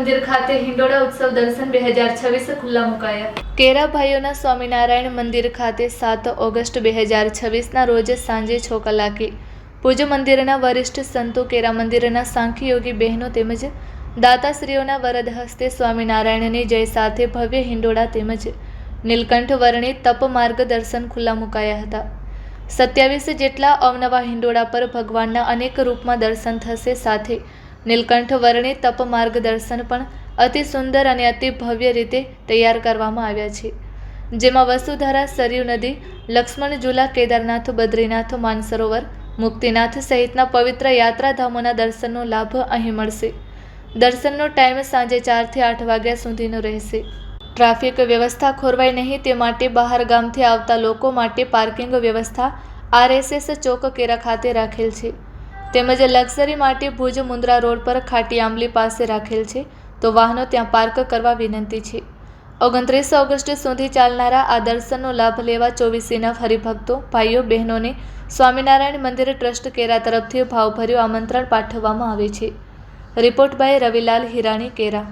મંદિર ખાતે હિંડોળા ઉત્સવ દર્શન 2026 ખુલ્લા મુકાયા। કેરા ભાઈઓના સ્વામિનારાયણ મંદિર ખાતે 7 ઓગસ્ટ 2026ના રોજ સાંજે 6 કલાકે પૂજ મંદિરના વરિષ્ઠ સંતો, કેરા મંદિરના સાંખ્ય યોગી બહેનો તેમજ દાતાશ્રીઓના વરદ હસ્તે સ્વામિનારાયણની જય સાથે ભવ્ય હિંડોળા તેમજ નીલકંઠ વર્ણિત તપ માર્ગ દર્શન ખુલ્લા મુકાયા હતા। 27 જેટલા અવનવા હિંડોળા પર ભગવાનના અનેક રૂપમાં દર્શન થશે, સાથે નીલકંઠ વર્ણિત તપ માર્ગ દર્શન પણ અતિ સુંદર અને અતિ ભવ્ય રીતે તૈયાર કરવામાં આવ્યા છે, જેમાં વસુધારા, સરયુ નદી, લક્ષ્મણ ઝૂલા, કેદારનાથ, બદ્રીનાથ, માનસરોવર, મુક્તિનાથ સહિતના પવિત્ર યાત્રાધામોના દર્શનનો લાભ અહીં મળશે। દર્શનનો ટાઈમ સાંજે 4 થી 8 વાગ્યા સુધીનો રહેશે। ટ્રાફિક વ્યવસ્થા ખોરવાય નહીં તે માટે બહાર ગામથી આવતા લોકો માટે પાર્કિંગ વ્યવસ્થા RSS ચોક કેરા ખાતે રાખેલ છે, તેમજ લક્ઝરી માટે ભુજ મુન્દ્રા રોડ પર ખાટી આંબલી પાસે રાખેલ છે, તો વાહનો ત્યાં પાર્ક કરવા વિનંતી છે। 29 ઓગસ્ટ સુધી ચાલનારા આ દર્શનનો લાભ લેવા 24 હરિભક્તો ભાઈઓ બહેનોને સ્વામિનારાયણ મંદિર ટ્રસ્ટ કેરા તરફથી ભાવભર્યું આમંત્રણ પાઠવવામાં આવે છે। Report by Ravilal Hirani, Kera.